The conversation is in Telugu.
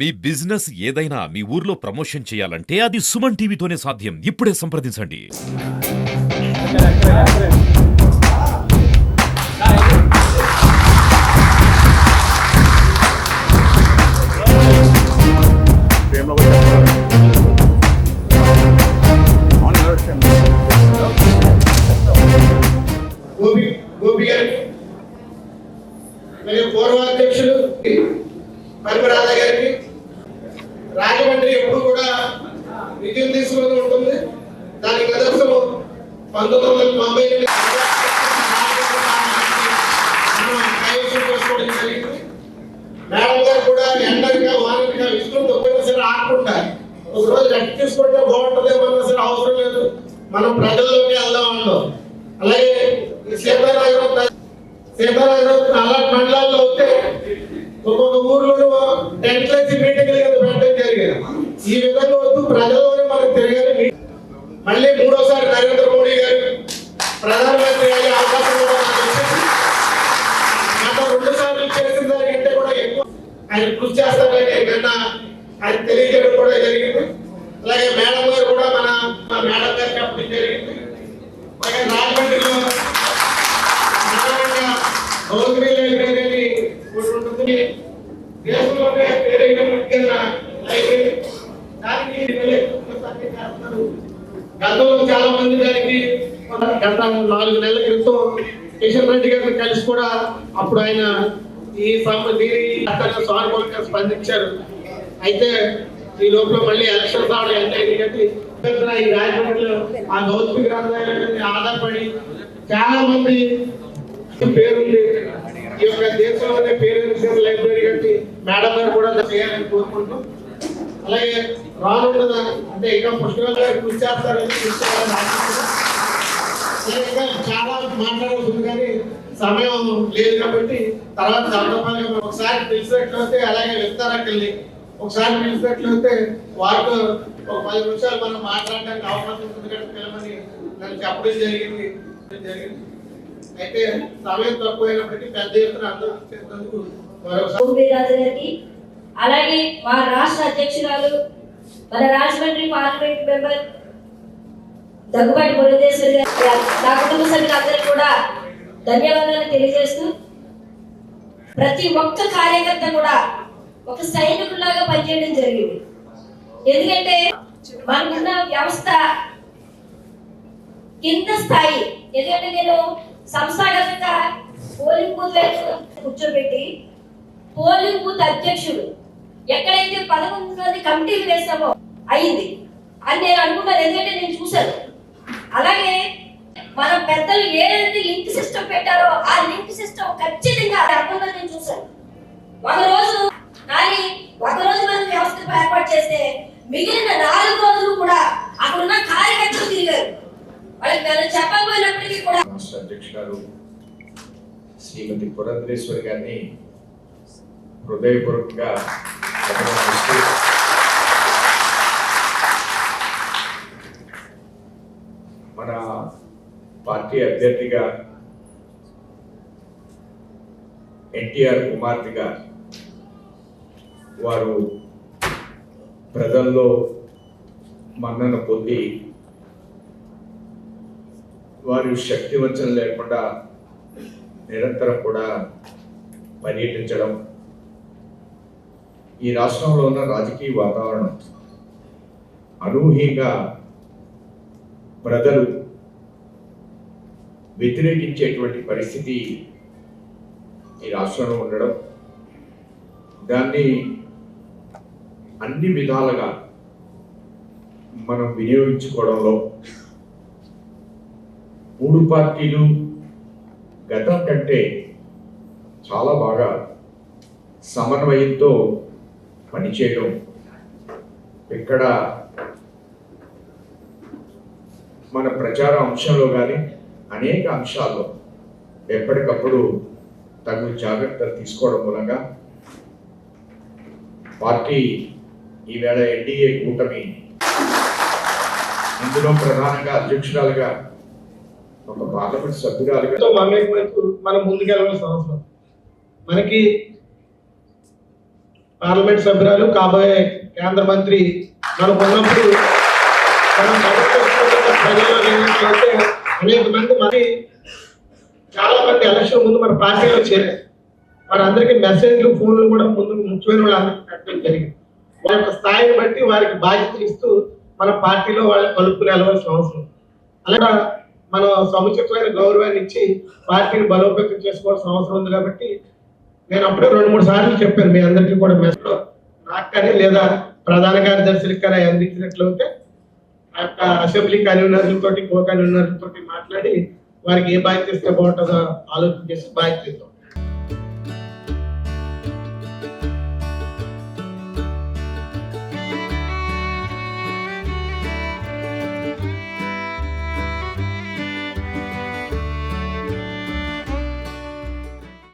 మీ బిజినెస్ ఏదైనా మీ ఊర్లో ప్రమోషన్ చేయాలంటే అది సుమన్ టీవీతోనే సాధ్యం. ఇప్పుడే సంప్రదించండి. పూర్వాధ్యక్షులు పరిమరాధ గారికి రాజమండ్రి ఎప్పుడు కూడా విజయం తీసుకుని ఉంటుంది. దానికి నిదర్శనం 1990 మేడం గారు కూడా ఎండగా వానగా విష్ణువు తొక్కిన సరే ఆకుండా ఒక రోజు రెస్ట్ తీసుకుంటే బాగుంటుందేమన్నా సరే అవసరం లేదు, మనం ప్రజల్లోకి వెళ్దాం అన్నాం. అలాగే సీతారాగరం అలాంటి మండలాల్లో వస్తే ఒక్కొక్క ఊర్లో టెంట్లేసి మీటింగ్లు పెట్టడం జరిగింది. ఈ విధంగా వద్దు, ప్రజల్లోనే మనం తిరగాలి. మళ్ళీ మూడోసారి నరేంద్ర మోడీ గారు ప్రధానమంత్రి అయ్యే అవకాశం కూడా గత 2 సార్లు చేసిన దానికంటే కూడా ఎక్కువ ఆయన కృషి చేస్తారని నిన్న ఆయన తెలియజేయడం కూడా జరిగింది. అలాగే మేడం గారు కూడా మన మేడం గారు చెప్పడం జరిగింది. అలాగే రాజమండ్రిలో దేశంలోనే పేరైన గతంలో చాలా మంది దానికి గత 4 నెలల క్రితం కిషన్ రెడ్డి గారిని కలిసి కూడా అప్పుడు ఆయన ఈ సానుకూలంగా స్పందించారు. అయితే ఈ లోపల మళ్ళీ ఎలక్షన్స్ రావడం అంటే ఈ రాజమండ్రిలో ఆ గౌతమి గ్రంథాలయాన్ని ఆధారపడి చాలా మంది పేరుంది. ఈ యొక్క దేశంలోనే పేరు లైబ్రరీ కట్టి మేడం గారు కూడా చేయాలని కోరుకుంటున్నాం. అలాగే రానున్న అంటే ఇంకా పుష్కరాలు కృషి చేస్తారని చాలా మాట్లాడుతుంది కానీ సమయం లేదు కాబట్టి తర్వాత సందర్భంగా ఒకసారి పిలిచినట్లయితే అలాగే విస్తారకెళ్ళి ఒకసారి పిలిచినట్లయితే వారితో ఒక 10 నిమిషాలు మనం మాట్లాడడానికి అవకాశం ఉంటుంది కాబట్టి పిలవని నన్ను చెప్పడం జరిగింది. అయితే సమయం తక్కువైనప్పటికీ పెద్ద ఎత్తున అందరూ చేసినందుకు గారికి, అలాగే మా రాష్ట్ర అధ్యక్షురాలు మన రాజమండ్రి పార్లమెంట్ మెంబర్ దగ్గుబాటి పురంధేశ్వరి గారి నా కుటుంబ సభ్యులందరికీ కూడా ధన్యవాదాలు తెలియజేస్తూ, ప్రతి ఒక్క కార్యకర్త కూడా ఒక సైనికులాగా పనిచేయడం జరిగింది. ఎందుకంటే మనకున్న వ్యవస్థ కింద స్థాయి. ఎందుకంటే నేను సంస్థాగతంగా పోలింగ్ బూత్ కూర్చోబెట్టి పోలింగ్ బూత్ అధ్యక్షుడు ఎక్కడైతే 11 మంది కమిటీలు వేస్తామో అయింది అని నేను అనుకున్నాను. ఎందుకంటే నేను చూశాను. అలాగే మన పెద్దలు ఏదైతే లింక్ సిస్టమ్ పెట్టారో ఆ లింక్ సిస్టమ్ ఖచ్చితంగా అర్థంగా నేను చూశాను. ఒకరోజు మనం వ్యవస్థ ఏర్పాటు చేస్తే మిగిలిన 4 రోజులు కూడా అక్కడ ఉన్న కార్యకర్తలు తిరిగారు. వాళ్ళకి చెప్పకపోయినప్పటికీ కూడా రాష్ట్ర అధ్యక్షురాలు శ్రీమతి పురంధరేశ్వరి గారిని హృదయపూర్వకంగా మన పార్టీ అభ్యర్థిగా ఎన్టీఆర్ కుమార్తెగా వారు ప్రజల్లో మన్నన పొంది వారు శక్తి వంచన లేకుండా నిరంతరం కూడా పర్యటించడం, ఈ రాష్ట్రంలో ఉన్న రాజకీయ వాతావరణం అనూహ్యంగా ప్రజలు వ్యతిరేకించేటువంటి పరిస్థితి ఈ రాష్ట్రంలో ఉండడం, దాన్ని అన్ని విధాలుగా మనం వినియోగించుకోవడంలో 3 పార్టీలు గతం కంటే చాలా బాగా సమన్వయంతో పనిచేయడం, ఇక్కడ మన ప్రచార అంశంలో కానీ అనేక అంశాల్లో ఎప్పటికప్పుడు తగు జాగ్రత్తలు తీసుకోవడం మూలంగా పార్టీ ఈవేళ ఎన్డీఏ కూటమి, ఇందులో ప్రధానంగా అధ్యక్షురాలుగా ఒక పార్లమెంట్ సభ్యురాలుగా మనం ముందుకెళ్ళవలసిన అవసరం. మనకి పార్లమెంట్ సభ్యురాలు కాబోయే కేంద్ర మంత్రి మనకు ఉన్నప్పుడు మనం ప్రజల్లో ఏమైతే అనేక మంది మరి చాలా మంది ఎలక్షన్ ముందు మన పార్టీలో చేరారు. వారందరికీ మెసేజ్లు ఫోన్లు కూడా ముందు ముఖ్యమైన వాళ్ళందరికీ పెట్టడం జరిగింది. వారి యొక్క స్థాయిని బట్టి వారికి బాధ్యతలు ఇస్తూ మన పార్టీలో వాళ్ళని కలుపుకుని వెళ్ళవలసిన అవసరం. అలాగే మనం సముచితమైన గౌరవాన్ని ఇచ్చి పార్టీని బలోపేతం చేసుకోవాల్సిన అవసరం ఉంది. కాబట్టి నేను అప్పుడే 2-3 సార్లు చెప్పాను మీ అందరికీ కూడా మెసేజ్ నాకు కానీ లేదా ప్రధాన కార్యదర్శులకు కానీ అందించినట్లయితే ఆ యొక్క అసెంబ్లీ కన్వీనర్లతోటి కో కన్వీనర్లతోటి మాట్లాడి వారికి ఏ బాధ్యత ఇస్తే బాగుంటుందో ఆలోచన చేసి బాధ్యత ఇద్దాం.